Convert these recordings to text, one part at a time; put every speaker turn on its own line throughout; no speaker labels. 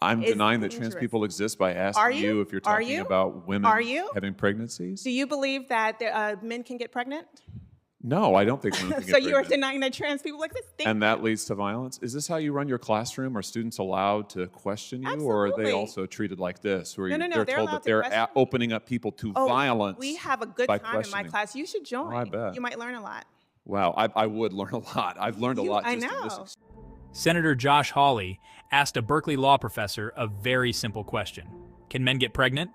I'm
is
denying that
dangerous.
trans people exist by
Are
asking
you?
you if you're
Are
talking
you?
about women
Are you?
having pregnancies.
Do you believe that men can get pregnant?
No, I don't think women can
So
get
you are
pregnant.
denying that trans people exist?
And that leads to violence? Is this how you run your classroom? Are students allowed to question you? Or are they
Absolutely.
also treated like this, where
No,
they're
they're
told
allowed
that
to
they're
question.
opening up people to violence
We have a good
by
time in my
questioning?
class. You should join.
I bet.
You might learn a lot.
Wow, I would learn a lot. I've learned a lot
I
just in this
know.
experience.
Senator Josh Hawley asked a Berkeley law professor a very simple question. Can men get pregnant?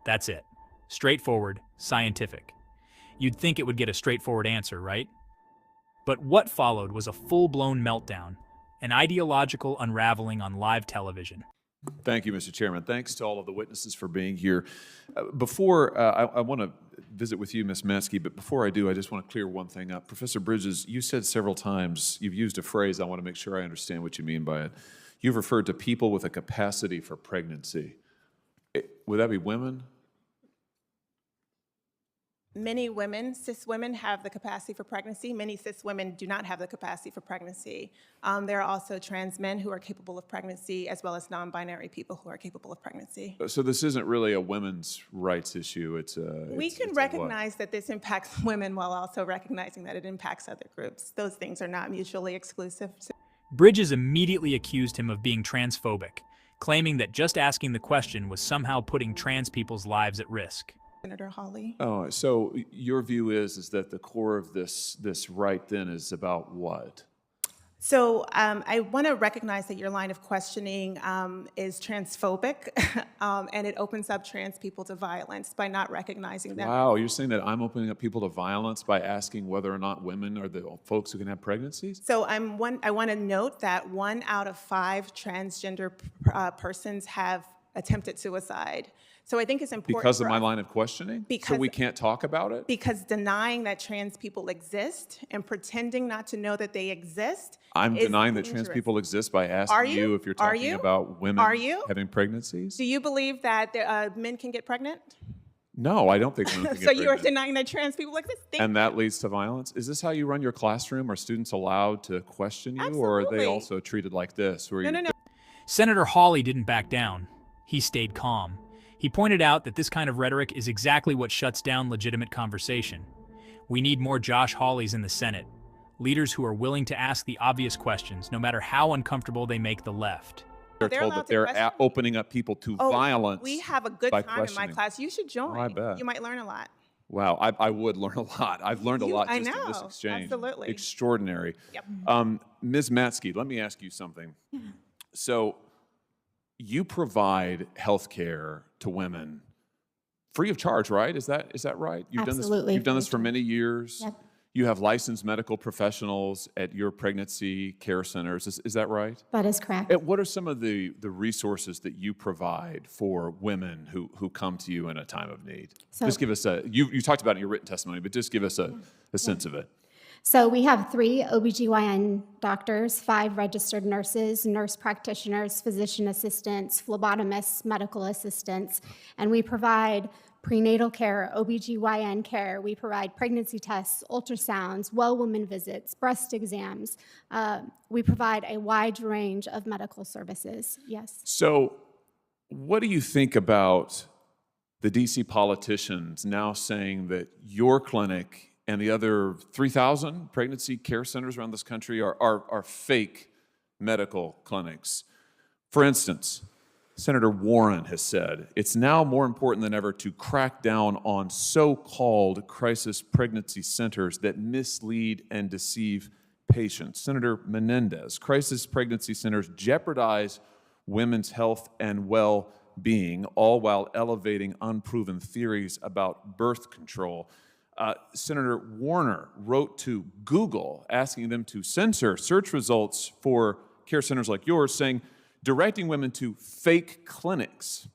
That's it. Straightforward, scientific. You'd think it would get a straightforward answer, right? But what followed was a full-blown meltdown, an ideological unraveling on live television.
Thank you, Mr. Chairman. Thanks to all of the witnesses for being here. I want to visit with you, Ms. Matsky, but before I do, I just want to clear one thing up. Professor Bridges, you said several times, you've used a phrase, I want to make sure I understand what you mean by it. You've referred to people with a capacity for pregnancy. Would that be women?
Many women, cis women, have the capacity for pregnancy. Many cis women do not have the capacity for pregnancy. There are also trans men who are capable of pregnancy, as well as non-binary people who are capable of pregnancy.
So this isn't really a women's rights issue.
We can recognize that this impacts women while also recognizing that it impacts other groups. Those things are not mutually exclusive.
Bridges immediately accused him of being transphobic, claiming that just asking the question was somehow putting trans people's lives at risk.
Senator Hawley.
Oh, so your view is that the core of this right then is about what?
So I want to recognize that your line of questioning is transphobic, and it opens up trans people to violence by not recognizing them.
Wow, you're saying that I'm opening up people to violence by asking whether or not women are the folks who can have pregnancies?
So I want to note that 1 out of 5 transgender persons have attempted suicide. So I think it's important
because of my line of questioning? So we can't talk about it?
Because denying that trans people exist and pretending not to know that they exist
I'm
is
denying
dangerous.
that trans people exist by asking you if you're talking about women having pregnancies?
Do you believe that men can get pregnant?
No, I don't think women can get
So you are
pregnant.
denying that trans people exist?
And that leads to violence? Is this how you run your classroom? Are students allowed to question you? Or are they
Absolutely.
also treated like this? Where
No.
Senator Hawley didn't back down. He stayed calm. He pointed out that this kind of rhetoric is exactly what shuts down legitimate conversation. We need more Josh Hawleys in the Senate, leaders who are willing to ask the obvious questions, no matter how uncomfortable they make the left.
They're told that they're opening up people to violence.
We have a good
by
time in my
questioning.
class. You should join.
I bet.
You might learn a lot.
Wow, I would learn a lot. I've learned a lot
I
just in this
know,
exchange.
absolutely.
Extraordinary.
Yep.
Ms. Matsky, let me ask you something. So you provide health care to women free of charge, right? Is that right?
Absolutely.
You've done this for many years.
Yep.
You have licensed medical professionals at your pregnancy care centers. Is that right?
That is correct.
What are some of the resources that you provide for women who come to you in a time of need?
So-
Just give us you talked about it in your written testimony, but just give us a sense of it.
So we have 3 OBGYN doctors, 5 registered nurses, nurse practitioners, physician assistants, phlebotomists, medical assistants, and we provide prenatal care, OBGYN care. We provide pregnancy tests, ultrasounds, well woman visits, breast exams. We provide a wide range of medical services, yes.
So what do you think about the DC politicians now saying that your clinic and the other 3,000 pregnancy care centers around this country are fake medical clinics? For instance, Senator Warren has said, it's now more important than ever to crack down on so-called crisis pregnancy centers that mislead and deceive patients. Senator Menendez, crisis pregnancy centers jeopardize women's health and well-being, all while elevating unproven theories about birth control. Senator Warner wrote to Google asking them to censor search results for care centers like yours, saying, directing women to fake clinics.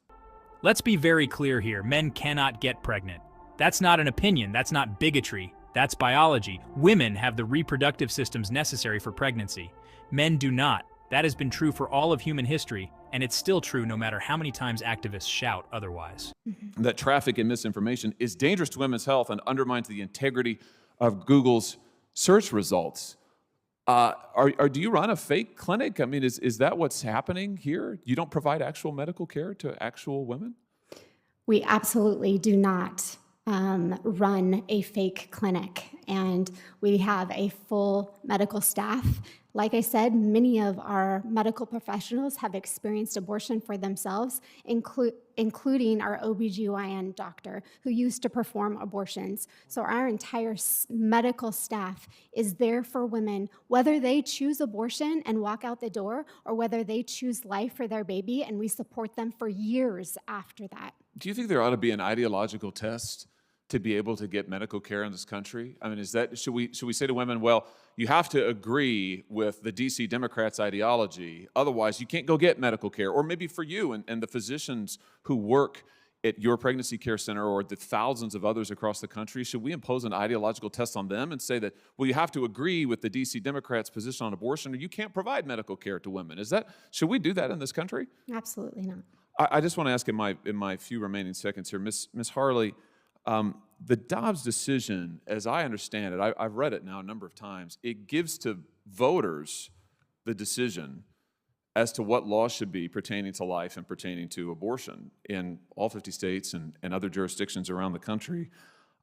Let's be very clear here. Men cannot get pregnant. That's not an opinion. That's not bigotry. That's biology. Women have the reproductive systems necessary for pregnancy. Men do not. That has been true for all of human history, and it's still true no matter how many times activists shout otherwise.
That traffic and misinformation is dangerous to women's health and undermines the integrity of Google's search results. Do you run a fake clinic? I mean, is that what's happening here? You don't provide actual medical care to actual women?
We absolutely do not run a fake clinic, and we have a full medical staff. Like I said, many of our medical professionals have experienced abortion for themselves, including our OBGYN doctor who used to perform abortions. So our entire medical staff is there for women, whether they choose abortion and walk out the door or whether they choose life for their baby, and we support them for years after that.
Do you think there ought to be an ideological test to be able to get medical care in this country? I mean, should we say to women, well, you have to agree with the DC Democrats' ideology, otherwise you can't go get medical care? Or maybe for you and the physicians who work at your pregnancy care center or the thousands of others across the country, should we impose an ideological test on them and say that, well, you have to agree with the DC Democrats' position on abortion or you can't provide medical care to women? Should we do that in this country?
Absolutely not.
I just want to ask in my few remaining seconds here, Ms. Hawley, the Dobbs decision, as I understand it, I've read it now a number of times, it gives to voters the decision as to what laws should be pertaining to life and pertaining to abortion in all 50 states and other jurisdictions around the country.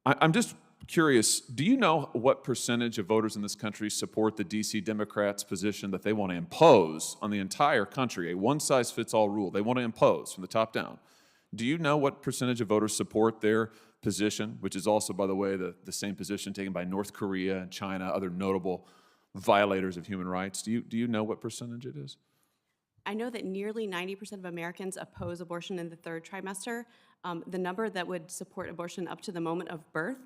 I'm just curious, do you know what percentage of voters in this country support the DC Democrats' position that they want to impose on the entire country, a one-size-fits-all rule they want to impose from the top down? Do you know what percentage of voters support their position, which is also, by the way, the same position taken by North Korea and China, other notable violators of human rights? Do you know what percentage it is?
I know that nearly 90% of Americans oppose abortion in the third trimester. The number that would support abortion up to the moment of birth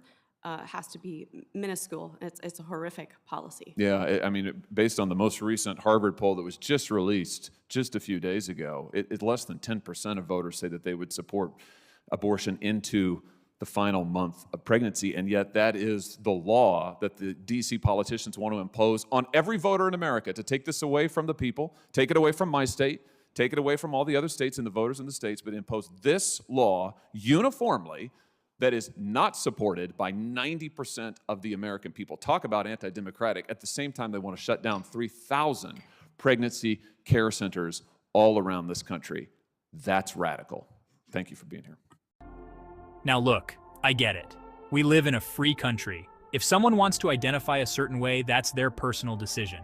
has to be minuscule. It's a horrific policy.
Yeah, I mean, based on the most recent Harvard poll that was just released just a few days ago, less than 10% of voters say that they would support abortion into the final month of pregnancy, and yet that is the law that the DC politicians want to impose on every voter in America, to take this away from the people, take it away from my state, take it away from all the other states and the voters in the states, but impose this law uniformly that is not supported by 90% of the American people. Talk about anti-democratic. At the same time, they want to shut down 3,000 pregnancy care centers all around this country. That's radical. Thank you for being here.
Now look, I get it. We live in a free country. If someone wants to identify a certain way, that's their personal decision.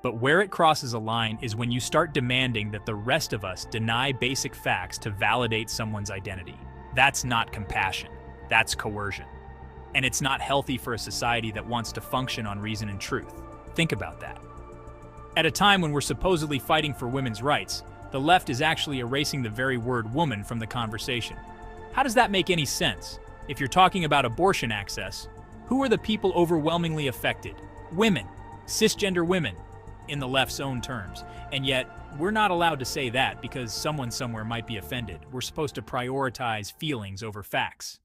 But where it crosses a line is when you start demanding that the rest of us deny basic facts to validate someone's identity. That's not compassion. That's coercion. And it's not healthy for a society that wants to function on reason and truth. Think about that. At a time when we're supposedly fighting for women's rights, the left is actually erasing the very word woman from the conversation. How does that make any sense? If you're talking about abortion access, who are the people overwhelmingly affected? Women, cisgender women, in the left's own terms. And yet, we're not allowed to say that because someone somewhere might be offended. We're supposed to prioritize feelings over facts.